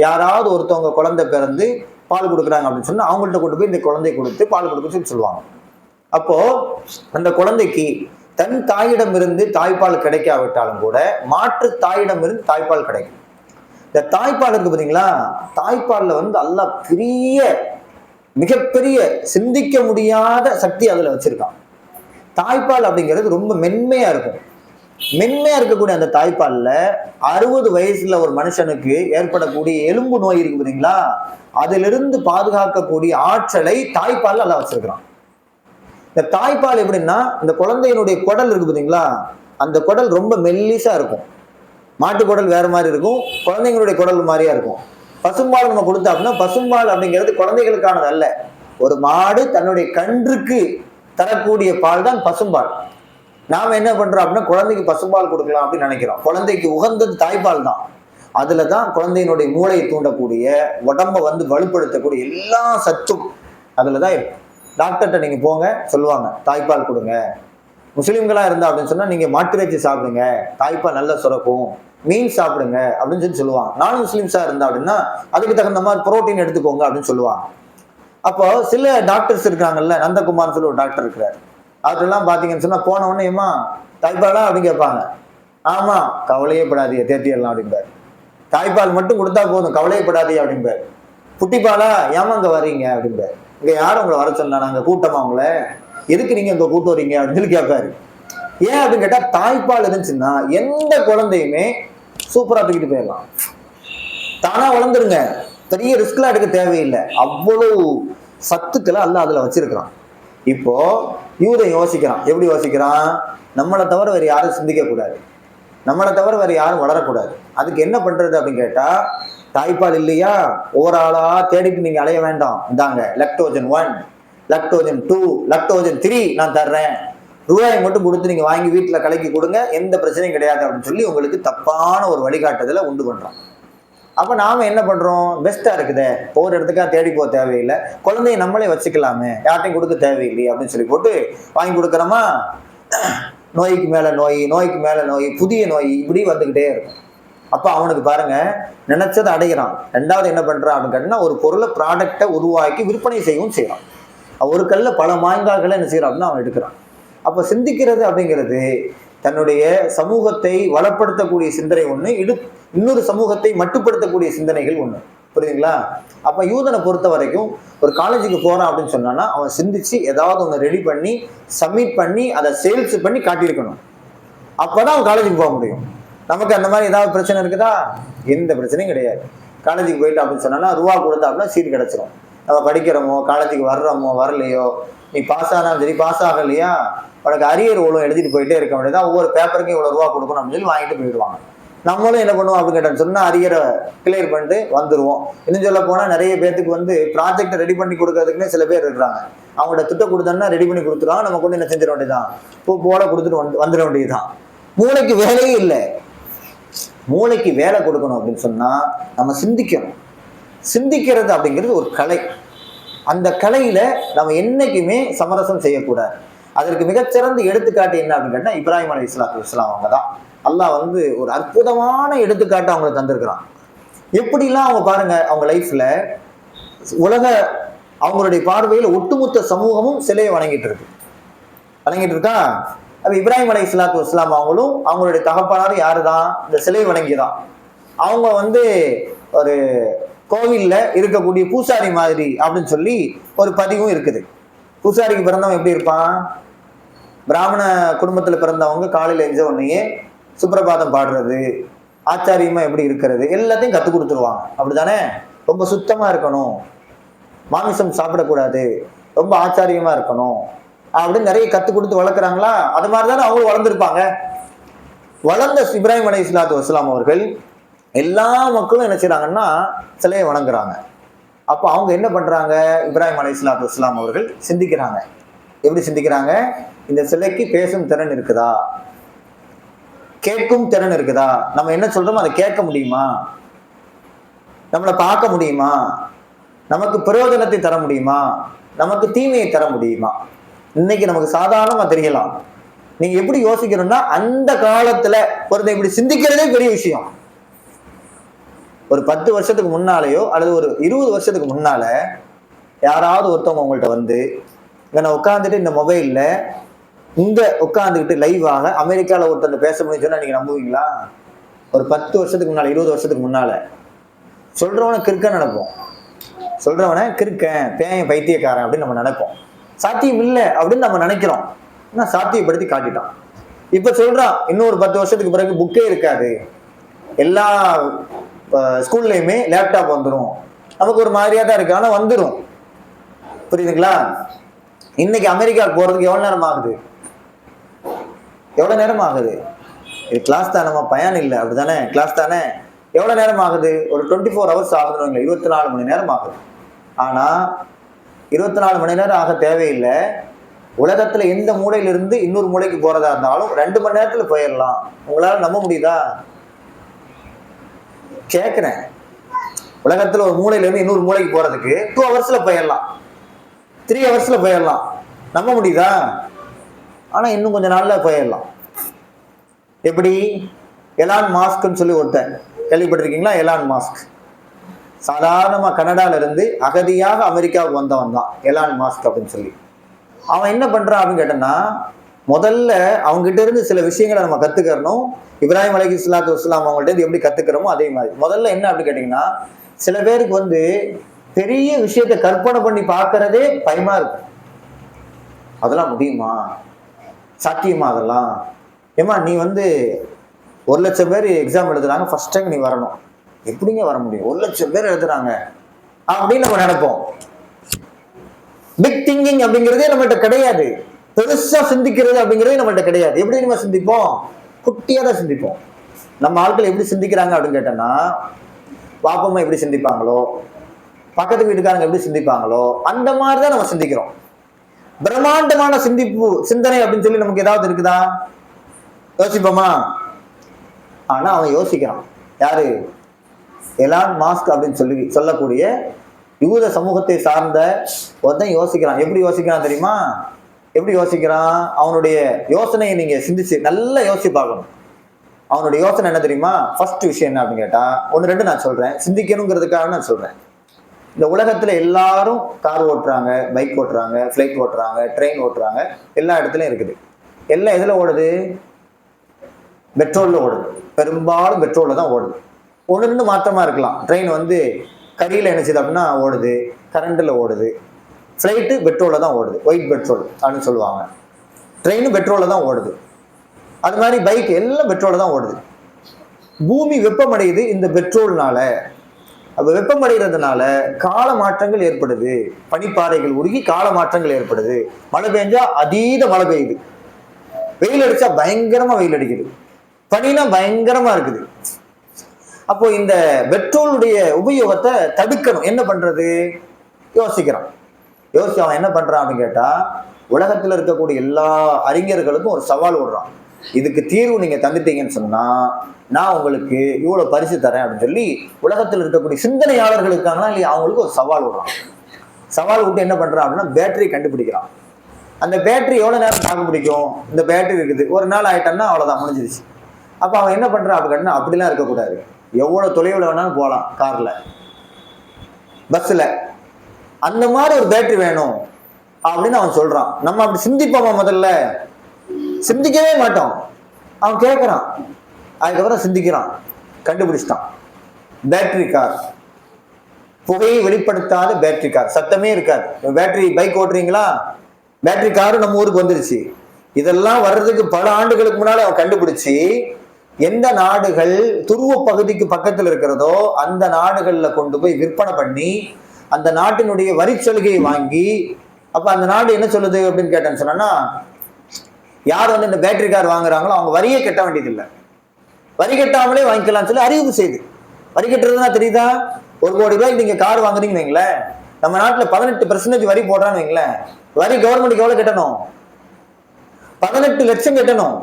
யாராவது ஒருத்தவங்க குழந்தை பிறந்து பால் கொடுக்குறாங்க அப்படின்னு சொன்னா அவங்கள்ட்ட கொண்டு போய் இந்த குழந்தை கொடுத்து பால் கொடுக்க சொல்லுவாங்க. அப்போ அந்த குழந்தைக்கு தன் தாயிடம் இருந்து தாய்ப்பால் கிடைக்காவிட்டாலும் கூட மாற்று தாயிடம் இருந்து தாய்ப்பால் கிடைக்கும். இந்த தாய்ப்பால் இருக்கு பாத்தீங்களா, தாய்ப்பால்ல அல்ல பெரிய மிகப்பெரிய சிந்திக்க முடியாத சக்தி அதுல வச்சிருக்கான். தாய்ப்பால் அப்படிங்கிறது ரொம்ப மென்மையா இருக்கும். மென்மையா இருக்கக்கூடிய அந்த தாய்ப்பால்ல 60 வயசுல ஒரு மனுஷனுக்கு ஏற்படக்கூடிய எலும்பு நோய் இருக்கு பார்த்தீங்களா, அதிலிருந்து பாதுகாக்கக்கூடிய ஆற்றலை தாய்ப்பால் எல்லாம் வச்சிருக்கிறான். இந்த தாய்ப்பால் எப்படின்னா, இந்த குழந்தையினுடைய குடல் இருக்கு பார்த்தீங்களா, அந்த குடல் ரொம்ப மெல்லிசா இருக்கும். மாட்டு குடல் வேற மாதிரி இருக்கும், குழந்தைங்களுடைய குடல் மாதிரியா இருக்கும். பசும்பால் நம்ம கொடுத்தா அப்படின்னா, பசும்பால் அப்படிங்கிறது குழந்தைகளுக்கானது அல்ல. ஒரு மாடு தன்னுடைய கன்றுக்கு தரக்கூடிய பால் தான் பசும்பால். நாம என்ன பண்றோம் அப்படின்னா, குழந்தைக்கு பசும்பால் கொடுக்கலாம் அப்படின்னு நினைக்கிறோம். குழந்தைக்கு உகந்தது தாய்ப்பால் தான். அதுலதான் குழந்தையினுடைய மூளையை தூண்டக்கூடிய, உடம்பை வலுப்படுத்தக்கூடிய எல்லா சத்தும் அதுலதான் இருக்கு. டாக்டர்கிட்ட நீங்க போங்க, சொல்லுவாங்க தாய்ப்பால் கொடுங்க. முஸ்லீம்களா இருந்தா அப்படின்னு சொன்னா நீங்க மாட்டிறைச்சி சாப்பிடுங்க, தாய்ப்பால் நல்லா சுரக்கும். மீன் சாப்பிடுங்க அப்படின்னு சொல்லுவாங்க. நான் முஸ்லீம்ஸா இருந்தா அப்படின்னா அதுக்கு தகுந்த மாதிரி புரோட்டீன் எடுத்துக்கோங்க அப்படின்னு சொல்லுவாங்க. அப்போ சில டாக்டர்ஸ் இருக்காங்கல்ல, நந்தகுமார் சொல்லி ஒரு டாக்டர் இருக்கிறார். அவர்லாம் பாத்தீங்கன்னு சொன்னா போன உடனே ஏமா தாய்ப்பாலா அப்படின்னு கேட்பாங்க. ஆமா, கவலையே படாதீங்க, தேத்திடலாம் அப்படிம்பாரு. தாய்ப்பால் மட்டும் கொடுத்தா போதும், கவலையே படாதீங்க அப்படிம்பாரு. புட்டிப்பாலா, ஏமா இங்க வர்றீங்க அப்படிம்பாரு. இங்க யாரும் உங்களை வர சொன்னா, நாங்க கூட்டமா உங்களை, எதுக்கு நீங்க இங்க கூட்டு வரீங்க அப்படின்னு சொல்லி கேட்பாரு. ஏன் அப்படின்னு கேட்டா, தாய்ப்பால் இருந்துச்சுன்னா எந்த குழந்தையுமே சூப்பரா தூக்கிட்டு போயிடலாம், தானா வளர்ந்துருங்க, பெரிய ரிஸ்க்லாம் எடுக்க தேவையில்லை. அவ்வளவு சத்துக்களை அல்ல அதுல வச்சிருக்கிறான். இப்போ யூதன் யோசிக்கிறான். எப்படி யோசிக்கிறான்? நம்மளை தவிர வேற யாரும் சிந்திக்க கூடாது, நம்மளை தவிர வேற யாரும் வளரக்கூடாது. அதுக்கு என்ன பண்றது அப்படின்னு கேட்டா, தாய்ப்பால் இல்லையா, ஓராளா தேடிட்டு நீங்க அலைய வேண்டாம். இந்தாங்க லக்டோஜன் 1, லக்டோஜன் 2, லக்டோஜன் 3 நான் தர்றேன், ரூபாயை மட்டும் கொடுத்து நீங்க வாங்கி வீட்டுல கலக்கி கொடுங்க, எந்த பிரச்சனையும் கிடையாது அப்படின்னு சொல்லி உங்களுக்கு தப்பான ஒரு வழிகாட்டுதலை உண்டு பண்றான். அப்ப நாம என்ன பண்றோம்? பெஸ்டா இருக்குதே, ஒவ்வொரு இடத்துக்கா தேடி போக தேவையில்லை, குழந்தைய நம்மளே வச்சுக்கலாமே, யார்ட்டையும் கொடுக்க தேவையில்லை அப்படின்னு சொல்லி போட்டு வாங்கி கொடுக்குறோமா, நோய்க்கு மேல நோய், நோய்க்கு மேல நோய், புதிய நோய் இப்படி வந்துகிட்டே இருக்கும். அப்ப அவனுக்கு பாருங்க, நினைச்சதை அடைகிறான். ரெண்டாவது என்ன பண்றான் அப்படின்னு கேட்டீங்கன்னா, ஒரு பொருளை ப்ராடக்டை உருவாக்கி விற்பனை செய்யவும் செய்யறான். ஒரு கல்ல பல மாங்காய்களை என்ன செய்யறான் அப்படின்னா அவன் எடுக்கிறான். அப்ப சிந்திக்கிறது அப்படிங்கிறது தன்னுடைய சமூகத்தை வளப்படுத்தக்கூடிய சிந்தனை ஒண்ணு, இன்னொரு சமூகத்தை மட்டுப்படுத்தக்கூடிய சிந்தனைகள் ஒண்ணு. புரியுதுங்களா? அப்ப யூதனை பொறுத்த வரைக்கும் ஒரு காலேஜுக்கு போறான் அப்படின்னு சொன்னான்னா, அவன் சிந்திச்சு ஏதாவது ஒன்று ரெடி பண்ணி சப்மிட் பண்ணி அதை சேல்ஸ் பண்ணி காட்டியிருக்கணும். அப்பதான் அவன் காலேஜுக்கு போக முடியும். நமக்கு அந்த மாதிரி ஏதாவது பிரச்சனை இருக்குதா? எந்த பிரச்சனையும் கிடையாது. காலேஜுக்கு போயிட்டு அப்படின்னு சொன்னா ரூபா கொடுத்தா அப்படின்னா சீட் கிடைச்சிரும். நம்ம படிக்கிறோமோ, காலேஜுக்கு வர்றோமோ வரலையோ, நீ பாஸ் ஆனாலும் சரி, பாஸ் ஆகலையா, உனக்கு அரியர் இவ்வளோ எழுதிட்டு போயிட்டே இருக்க வேண்டியதான், ஒவ்வொரு பேப்பருக்கும் இவ்வளோ ரூபா கொடுக்கணும் அப்படின்னு சொல்லி வாங்கிட்டு போயிடுவாங்க. நம்மளும் என்ன பண்ணுவோம் அப்படின்னு கேட்டோம்னு சொன்னா, அரியரை கிளியர் பண்ணிட்டு வந்துருவோம். இன்னும் சொல்ல போனா நிறைய பேருக்கு ப்ராஜெக்டை ரெடி பண்ணி கொடுக்கறதுக்குன்னே சில பேர் இருக்கிறாங்க. அவங்களோட திட்டம் கொடுத்தோம்னா ரெடி பண்ணி கொடுத்துருவாங்க, நம்ம கொண்டு என்ன செஞ்சிட வேண்டியதான், போல கொடுத்துட்டு வந்துட வேண்டியதுதான். மூளைக்கு வேலையே இல்லை. மூளைக்கு வேலை கொடுக்கணும் அப்படின்னு சொன்னா நம்ம சிந்திக்கணும். சிந்திக்கிறது அப்படிங்கிறது ஒரு கலை. அந்த கலையில நம்ம என்னைக்குமே சமரசம் செய்யக்கூடாது. அதற்கு மிகச்சிறந்த எடுத்துக்காட்டு என்ன அப்படின்னு கேட்டா, இப்ராஹிம் அலைஹிஸ்ஸலாம் அவங்க தான். அல்லாஹ் ஒரு அற்புதமான எடுத்துக்காட்டு அவங்களை தந்திருக்கிறான். எப்படிலாம் அவங்க பாருங்க, அவங்க லைஃப்ல அவங்களுடைய பார்வையில் ஒட்டுமொத்த சமூகமும் சிலையை வணங்கிட்டு இருக்கா. அப்ப இப்ராஹிம் அலைஹிஸ்ஸலாம் அவங்களும் அவங்களுடைய தகப்பனார் யாருதான்? இந்த சிலை வணங்கிதான். அவங்க ஒரு கோவில்ல இருக்கக்கூடிய பூசாரி மாதிரி அப்படின்னு சொல்லி ஒரு பதிவும் இருக்குது. பூசாரிக்கு பிறந்தவன் எப்படி இருப்பான்? பிராமண குடும்பத்துல பிறந்தவங்க காலையில எஞ்ச உடனேயே சுப்பிரபாதம் பாடுறது, ஆச்சாரியமா எப்படி இருக்கிறது எல்லாத்தையும் கற்றுக் கொடுத்துருவாங்க. அப்படித்தானே? ரொம்ப சுத்தமா இருக்கணும், மாமிசம் சாப்பிடக்கூடாது, ரொம்ப ஆச்சாரியமா இருக்கணும் அப்படின்னு நிறைய கற்றுக் கொடுத்து வளர்க்குறாங்களா? அது மாதிரிதானே அவங்களும் வளர்ந்துருப்பாங்க. வளர்ந்த இப்ராஹிம் அலைஹிஸ்ஸலாம் அவர்கள் எல்லா மக்களும் என்ன செய்யறாங்கன்னா சிலையை வணங்குறாங்க. அப்போ அவங்க என்ன பண்றாங்க? இப்ராஹிம் அலைஹிஸ்ஸலாம் அவர்கள் சிந்திக்கிறாங்க. எப்படி சிந்திக்கிறாங்க? இந்த சிலைக்கு பேசும் திறன் இருக்குதா, கேட்கும் திறன் இருக்குதா, நம்ம என்ன சொல்றோமோ அதை கேட்க முடியுமா, நம்மளை பார்க்க முடியுமா, நமக்கு பிரயோஜனத்தை தர முடியுமா, நமக்கு தீமையை தர முடியுமா? இன்னைக்கு நமக்கு சாதாரணமா தெரியலாம். நீங்க எப்படி யோசிக்கணும்னா, அந்த காலத்துல ஒருத்தர் இப்படி சிந்திக்கிறதே பெரிய விஷயம். ஒரு 10 வருஷத்துக்கு முன்னாலேயோ அல்லது ஒரு 20 வருஷத்துக்கு முன்னால யாராவது ஒருத்தவங்க உங்கள்கிட்ட இங்க உட்காந்துட்டு இந்த மொபைல்ல இங்க உட்காந்துக்கிட்டு லைவாக அமெரிக்கால ஒருத்தர் பேச முடியும் சொன்னா நீங்க நம்புவீங்களா? ஒரு 10 வருஷத்துக்கு முன்னால, 20 வருஷத்துக்கு முன்னால சொல்றவன கிறுக்க நடப்போம். சொல்றவனை கிறுக்கன், பேயன், பைத்தியக்காரன் அப்படின்னு நம்ம நினைப்போம். சாத்தியம் இல்லை அப்படின்னு நம்ம நினைக்கிறோம். ஆனால் சாத்தியப்படுத்தி காட்டிட்டான். இப்ப சொல்றான், இன்னொரு 10 வருஷத்துக்கு பிறகு புக்கே இருக்காது, எல்லா ஸ்கூல்லையுமே லேப்டாப் வந்துடும். நமக்கு ஒரு மாதிரியா தான் இருக்கு, ஆனா வந்துடும். புரியுதுங்களா? இன்னைக்கு அமெரிக்காவுக்கு போறதுக்கு எவ்வளவு நேரம் ஆகுது? எவ்வளவு நேரம் ஆகுது? இது கிளாஸ் தான், நம்ம பயன் இல்லை, அப்படித்தானே? கிளாஸ் தானே. எவ்வளவு நேரம் ஆகுது? ஒரு 24 hours ஆகுதுன்னு, 24 மணி நேரம் ஆகுது. ஆனா 24 மணி நேரம் ஆக தேவையில்லை. உலகத்துல எந்த மூலையிலிருந்து இன்னொரு மூலைக்கு போறதா இருந்தாலும் 2 மணி நேரத்துல போயிடலாம். உங்களால நம்ப முடியுதா? கேட்கிறேன். உலகத்துல ஒரு மூலையில இருந்து இன்னொரு மூலைக்கு போறதுக்கு 2 hours போயிடலாம், 3 hours போயிடலாம். நம்ப முடியுதா? ஆனா இன்னும் கொஞ்ச நாள்ல போயிடலாம். எப்படி? எலான் மாஸ்க்னு சொல்லி ஒருத்தன், கேள்விப்பட்டிருக்கீங்களா? எலான் மாஸ்க் சாதாரணமா கனடால இருந்து அகதியாக அமெரிக்காவுக்கு வந்தவன் தான் எலான் மாஸ்க் அப்படின்னு சொல்லி. அவன் என்ன பண்றான் அப்படின்னு கேட்டோம்னா, முதல்ல அவங்க கிட்ட இருந்து சில விஷயங்களை நம்ம கத்துக்கிறணும். இப்ராஹிம் அலைஹிஸ்ஸலாத்து வஸ்ஸலாம் அவங்கள்ட்ட இருந்து எப்படி கத்துக்கிறோமோ அதே மாதிரி. முதல்ல என்ன அப்படின்னு கேட்டீங்கன்னா, சில பேருக்கு பெரிய விஷயத்த கற்பனை பண்ணி பார்க்கறதே பயமா இருக்கும். அதெல்லாம் முடியுமா? சாத்தியமா? அதெல்லாம் ஏமா நீ 1,00,000 பேர் எக்ஸாம் எழுதுறாங்க, ஃபர்ஸ்ட் டைம் நீ வரணும், எப்படிங்க வர முடியும்? 1,00,000 பேர் எழுதுறாங்க அப்படின்னு நம்ம நினைப்போம். பிக் திங்கிங் அப்படிங்கிறதே நம்மகிட்ட கிடையாது. பெருசா சிந்திக்கிறது அப்படிங்கிறதே நம்மகிட்ட கிடையாது. எப்படி நம்ம சிந்திப்போம்? குட்டியா தான் சிந்திப்போம். நம்ம ஆட்கள் எப்படி சிந்திக்கிறாங்க அப்படின்னு கேட்டோம்னா, பாப்பம்மா எப்படி சிந்திப்பாங்களோ, பக்கத்து வீட்டுக்காரங்க எப்படி சிந்திப்பாங்களோ அந்த மாதிரிதான் நம்ம சிந்திக்கிறோம். பிரம்மாண்டமான சிந்தனை அப்படின்னு சொல்லி நமக்கு ஏதாவது இருக்குதா? யோசிப்போமா? ஆனா அவன் யோசிக்கிறான். யாரு? எலான் மாஸ்க் அப்படின்னு சொல்லக்கூடிய யூத சமூகத்தை சார்ந்த ஒருத்தன் யோசிக்கிறான். எப்படி யோசிக்கிறான் தெரியுமா? எப்படி யோசிக்கிறான்? அவனுடைய யோசனையை நீங்க சிந்திச்சு நல்லா யோசிச்சு பார்க்கணும். அவனுடைய யோசனை என்ன தெரியுமா? ஃபர்ஸ்ட் விஷயம் என்ன அப்படின்னு கேட்டா, 1 2 நான் சொல்றேன், சிந்திக்கணுங்கிறதுக்காக நான் சொல்றேன். இந்த உலகத்துல எல்லாரும் கார் ஓட்டுறாங்க, பைக் ஓட்டுறாங்க, ஃபிளைட் ஓட்டுறாங்க, ட்ரெயின் ஓட்டுறாங்க, எல்லா இடத்துலயும் இருக்குது. எல்லாம் எதுல ஓடுது? பெட்ரோல்ல ஓடுது. பெரும்பாலும் பெட்ரோல்ல தான் ஓடுது. 1 2 மாற்றமா இருக்கலாம். ட்ரெயின் கரியில என்ன செய்யுது அப்படின்னா ஓடுது, கரண்ட்ல ஓடுது. ஃபிளைட்டு பெட்ரோல்ல தான் ஓடுது, ஒயிட் பெட்ரோல் அப்படின்னு சொல்லுவாங்க. ட்ரெயின் பெட்ரோல்ல தான் ஓடுது. அது மாதிரி பைக் எல்லாம் பெட்ரோல்ல தான் ஓடுது. பூமி வெப்பமடையுது இந்த பெட்ரோல்னால. அப்ப வெப்பமடைகிறதுனால கால மாற்றங்கள் ஏற்படுது. பனிப்பாறைகள் உருகி கால மாற்றங்கள் ஏற்படுது. மழை பெஞ்சா அதீத மழை பெய்யுது, வெயில் அடிச்சா பயங்கரமா வெயில் அடிக்குது, பனினா பயங்கரமா இருக்குது. அப்போ இந்த பெட்ரோலுடைய உபயோகத்தை தடுக்கணும். என்ன பண்றது? யோசிக்கிறான். யோசிச்சு அவன் என்ன பண்றான் அப்படின்னு கேட்டா, உலகத்துல இருக்கக்கூடிய எல்லா அறிஞர்களுக்கும் ஒரு சவால் விடுறான். இதுக்கு தீர்வு நீங்க தந்துட்டீங்கன்னு சொன்னா நான் உங்களுக்கு இவ்வளவு பரிசு தரேன் அப்படின்னு சொல்லி உலகத்தில் இருக்கக்கூடிய சிந்தனையாளர்கள் இருக்காங்கன்னா இல்லையா, அவங்களுக்கு ஒரு சவால் விடுறான். சவால் விட்டு என்ன பண்றான் அப்படின்னா, பேட்டரி கண்டுபிடிக்கிறான். அந்த பேட்டரி எவ்வளவு நேரம் தாக்கு பிடிக்கும்? இந்த பேட்டரி இருக்குது, ஒரு நாள் ஆயிட்டோம்னா அவ்வளவுதான், முடிஞ்சிருச்சு. அப்ப அவன் என்ன பண்றான் அப்படின்னு, அப்படிலாம் இருக்கக்கூடாது. எவ்வளவு தொலைவில் வேணாலும் போகலாம், கார்ல, பஸ்ல, அந்த மாதிரி ஒரு பேட்டரி வேணும் அப்படின்னு அவன் சொல்றான். நம்ம அப்படி சிந்திப்போமா? முதல்ல சிந்திக்கவே மாட்டோம். அவன் கேட்கறான், அதுக்கப்புறம் சிந்திக்கிறான், கண்டுபிடிச்சிட்டான். பேட்டரி கார், புகையை வெளிப்படுத்தாத பேட்டரி கார், சத்தமே இருக்காது. Battery bike ஓட்டுறீங்களா? பேட்டரி காரும் நம்ம ஊருக்கு வந்துருச்சு. இதெல்லாம் வர்றதுக்கு பல ஆண்டுகளுக்கு முன்னாடி அவன் கண்டுபிடிச்சு, எந்த நாடுகள் துருவ பகுதிக்கு பக்கத்தில் இருக்கிறதோ அந்த நாடுகள்ல கொண்டு போய் விற்பனை பண்ணி அந்த நாட்டினுடைய வரி சலுகையை வாங்கி, அப்ப அந்த நாடு என்ன சொல்லுது அப்படின்னு கேட்டேன்னு சொன்னா, யார் இந்த பேட்டரி கார் வாங்குறாங்களோ அவங்க வரியே கட்ட வேண்டியது இல்லை, வரி கட்டாமலே வாங்கிக்கலாம்னு சொல்லி அறிவிப்பு செய்து. வரி கட்டுறதுனா தெரியுதா? 1 கோடி ரூபாய்க்கு நீங்க கார் வாங்குறீங்கன்னு வைங்களேன், நம்ம நாட்டுல 18% வரி போடுறான்னு வைங்களேன், வரி கவர்மெண்ட்டுக்கு எவ்வளவு கட்டணும்? 18 லட்சம் கட்டணும்.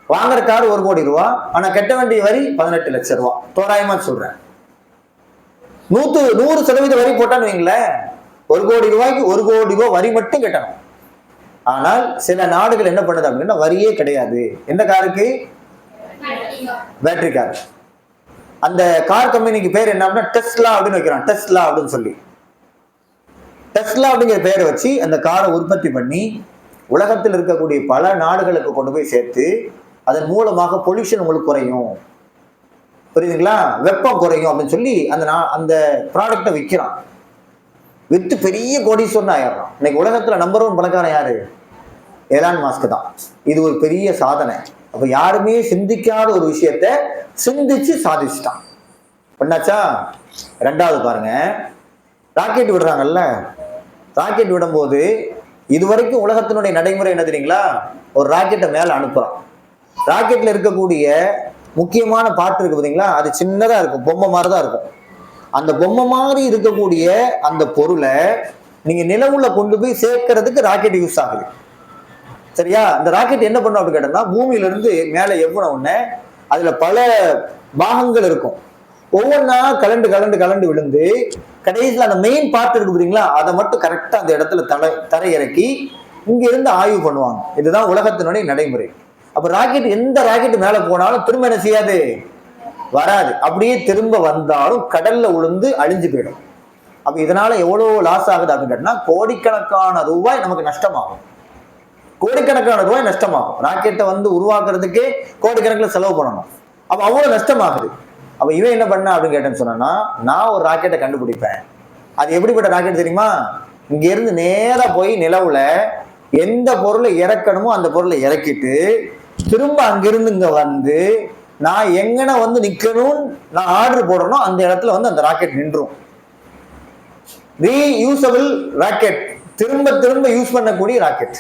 வாங்குற கார் 1 கோடி ரூபா, ஆனா கட்ட வேண்டிய வரி 18 லட்சம் ரூபாய். தோராயமா சொல்றேன். 100% வரி போட்டான்னு வைங்களேன், 1 கோடி ரூபாய்க்கு 1 கோடி ரூபாய் வரி மட்டும் கட்டணும். ஆனால் சில நாடுகள் என்ன பண்ணுது அப்படின்னா, வரியே கிடையாது. எந்த காருக்கு? Battery car. அந்த கார் கம்பெனிக்கு பேர் என்ன அப்படின்னா டெஸ்லா அப்படின்னு வைக்கிறான். டெஸ்லா அப்படின்னு சொல்லி, டெஸ்லா அப்படிங்கிற பேரை வச்சு அந்த காரை உற்பத்தி பண்ணி உலகத்தில் இருக்கக்கூடிய பல நாடுகளுக்கு கொண்டு போய் சேர்த்து, அதன் மூலமாக பொல்யூஷன் உங்களுக்கு குறையும், புரியுதுங்களா? வெப்பம் குறையும் அப்படின்னு சொல்லி அந்த ப்ராடக்டை விற்கிறான். வித்து பெரிய கோடீஸ்வரன் ஆயிடுறான். இன்னைக்கு உலகத்துல நம்பர் 1 பணக்காரன் யாரு? எலான் மாஸ்க் தான். இது ஒரு பெரிய சாதனை. அப்ப யாருமே சிந்திக்காத ஒரு விஷயத்த சிந்திச்சு சாதிச்சுட்டான். பண்ணாச்சா? 2வது பாருங்க, ராக்கெட் விடுறாங்கல்ல. ராக்கெட் விடும்போது இதுவரைக்கும் உலகத்தினுடைய நடைமுறை என்ன தெரியுங்களா? ஒரு ராக்கெட்டை மேல அனுப்புறான். ராக்கெட்ல இருக்கக்கூடிய முக்கியமான பார்ட் இருக்கு பார்த்தீங்களா, அது சின்னதா இருக்கும், பொம்மை மாதிரி தான் இருக்கும். அந்த பொம்மை மாதிரி இருக்கக்கூடிய அந்த பொருளை நீங்க நிலவுல கொண்டு போய் சேர்க்கறதுக்கு ராக்கெட் யூஸ் ஆகுது. சரியா? இந்த ராக்கெட் என்ன பண்ணும் அப்படின்னு கேட்டோம்னா, பூமியில இருந்து மேல எவ்வளவு உடனே அதுல பல பாகங்கள் இருக்கும். ஒவ்வொன்றா கலண்டு கலண்டு கலண்டு விழுந்து கடைசியில் அந்த மெயின் பார்ட் இருக்கு பார்த்தீங்களா, அதை மட்டும் கரெக்டா அந்த இடத்துல தரை இறக்கி இங்க இருந்து ஆய்வு பண்ணுவாங்க. இதுதான் உலகத்தினுடைய நடைமுறை. அப்ப ராக்கெட் எந்த ராக்கெட் மேல போனாலும் திரும்ப என்ன செய்யாது? வராது. அப்படியே திரும்ப வந்தாலும் கடல்ல விழுந்து அழிஞ்சு போயிடும். அப்ப இதனால எவ்வளவு லாஸ் ஆகுது அப்படின்னு கேட்டா, கோடிக்கணக்கான ரூபாய் நமக்கு நஷ்டமாகும். கோடிக்கணக்கான ரூபாய் நஷ்டமாகும். ராக்கெட்டை உருவாக்குறதுக்கே கோடிக்கணக்கில் செலவு பண்ணணும். அப்ப அவ்வளவு நஷ்டமாகுது. அப்ப இவன் என்ன பண்ண அப்படின்னு கேட்டேன்னு சொன்னா, நான் ஒரு ராக்கெட்டை கண்டுபிடிப்பேன். அது எப்படிப்பட்ட ராக்கெட் தெரியுமா? இங்க இருந்து நேரா போய் நிலவுல எந்த பொருளை இறக்கணுமோ அந்த பொருளை இறக்கிட்டு திரும்ப அங்கிருந்து இங்க நான் எங்கன நிக்கணும், நான் ஆர்டர் போடணும், அந்த இடத்துல அந்த ராக்கெட் நின்றும். ரீயூசபிள் ராக்கெட், திரும்ப திரும்ப யூஸ் பண்ணக்கூடிய ராக்கெட்.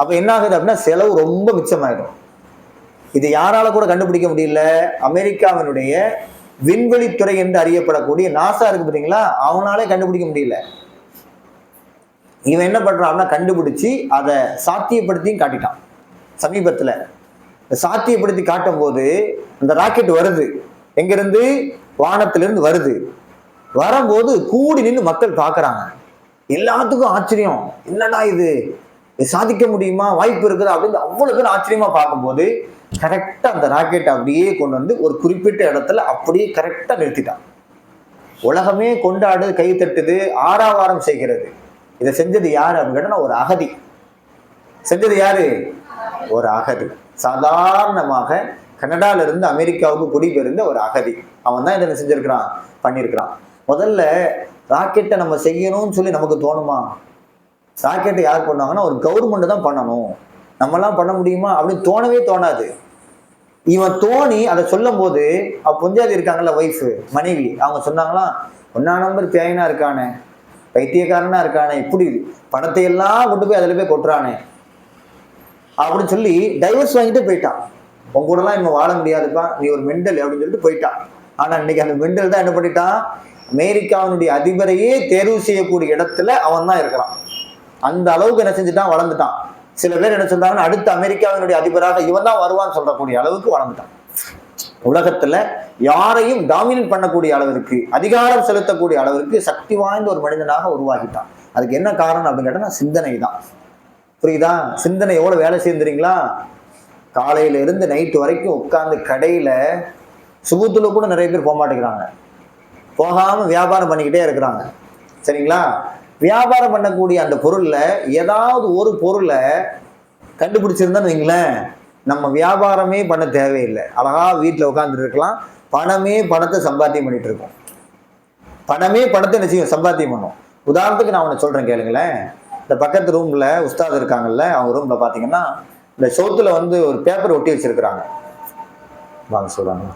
அப்ப என்ன ஆகுது அப்படின்னா, செலவு ரொம்ப மிச்சமாயிடும். இது யாரால கூட கண்டுபிடிக்க முடியல. அமெரிக்காவினுடைய விண்வெளித்துறை என்று அறியப்படக்கூடிய நாசா இருக்கு பார்த்தீங்களா, அவனாலே கண்டுபிடிக்க முடியல. இவன் என்ன பண்றான் அப்படின்னா, கண்டுபிடிச்சு அதை சாத்தியப்படுத்தியும் காட்டிட்டான். சமீபத்துல சாத்தியப்படுத்தி காட்டும் போது அந்த ராக்கெட் வருது, எங்கிருந்து? வானத்திலிருந்து வருது. வரும்போது கூடி நின்று மக்கள் பார்க்கறாங்க. எல்லாத்துக்கும் ஆச்சரியம், என்னடா இது, சாதிக்க முடியுமா, வாய்ப்பு இருக்குது அப்படின்னு அவ்வளவு பேர் ஆச்சரியமா பார்க்கும்போது கரெக்டா அந்த ராக்கெட் அப்படியே கொண்டு ஒரு குறிப்பிட்ட இடத்துல அப்படியே கரெக்டா நிறுத்திட்டான். உலகமே கொண்டாடு, கை தட்டுது, ஆரவாரம் செய்கிறது. இதை செஞ்சது யாரு அப்படின்னு கேட்டா, ஒரு அகதி. செஞ்சது யாரு? ஒரு அகதி. சாதாரணமாக கனடால இருந்து அமெரிக்காவுக்கு குடிபெயர்ந்த ஒரு அகதி. அவன் தான் இதை செஞ்சிருக்கிறான், பண்ணியிருக்கிறான். முதல்ல ராக்கெட்டை நம்ம செய்யணும்னு சொல்லி நமக்கு தோணுமா? ராக்கெட்டை யார் பண்ணுவாங்கன்னா, ஒரு கவர்மெண்ட் தான் பண்ணணும், நம்மளாம் பண்ண முடியுமா அப்படின்னு தோணவே தோணாது. இவன் தோணி அதை சொல்லும் போது பொஞ்சாதி இருக்காங்கல்ல, ஒய்ஃபு, மனைவி, அவங்க சொன்னாங்களாம், ஒன்னா நம்பர் பேயனா இருக்கானே, பைத்தியக்காரனா இருக்கானே, இப்படி பணத்தை எல்லாம் கொண்டு போய் அதில் போய் கொட்டுறானே அப்படின்னு சொல்லி டைவர்ஸ் வாங்கிட்டு போயிட்டான். உங்க கூடலாம் இன்னும் வாழ முடியாதுப்பா, நீ ஒரு மெண்டல் அப்படின்னு சொல்லிட்டு போயிட்டான். ஆனா இன்னைக்கு அந்த மெண்டல் தான் என்ன பண்ணிட்டான், அமெரிக்காவினுடைய அதிபரையே தேர்வு செய்யக்கூடிய இடத்துல அவன் தான் இருக்கிறான். அந்த அளவுக்கு என்ன செஞ்சுட்டான், வளர்ந்துட்டான். சில பேர் என்ன சொல்றாங்கன்னா, அடுத்த அமெரிக்காவினுடைய அதிபராக இவன் தான் வருவான்னு சொல்லக்கூடிய அளவுக்கு வளர்ந்துட்டான். உலகத்துல யாரையும் டாமினேட் பண்ணக்கூடிய அளவிற்கு, அதிகாரம் செலுத்தக்கூடிய அளவிற்கு சக்தி வாய்ந்த ஒரு மனிதனாக உருவாகிட்டான். அதுக்கு என்ன காரணம் அப்படின்னு கேட்டா, சிந்தனை தான். புரியுதா? சிந்தனை எவ்வளவு வேலை செய்யுறீங்களா? காலையில இருந்து நைட்டு வரைக்கும் உட்கார்ந்து கடையில சுபத்துல கூட நிறைய பேர் போக மாட்டேங்கிறாங்க, போகாம வியாபாரம் பண்ணிக்கிட்டே இருக்கிறாங்க. சரிங்களா? வியாபாரம் பண்ணக்கூடிய அந்த பொருள்ல ஏதாவது ஒரு பொருளை கண்டுபிடிச்சிருந்தான்னு வைங்களேன், நம்ம வியாபாரமே பண்ண தேவையில்லை, அழகா வீட்டில் உட்காந்துட்டு இருக்கலாம். பணத்தை சம்பாத்தியம் பண்ணிட்டு இருக்கோம். பணமே பணத்தை என்ன செய்யும், சம்பாத்தியம் பண்ணும். உதாரணத்துக்கு நான் ஒன்று சொல்றேன் கேளுங்களேன். இந்த பக்கத்து ரூம்ல உஸ்தாத் இருக்காங்கல்ல, அவங்க ரூம்ல பாத்தீங்கன்னா இந்த சவுத்துல ஒரு பேப்பர் ஒட்டி வச்சிருக்கிறாங்க. வாங்க சொல்றாங்க.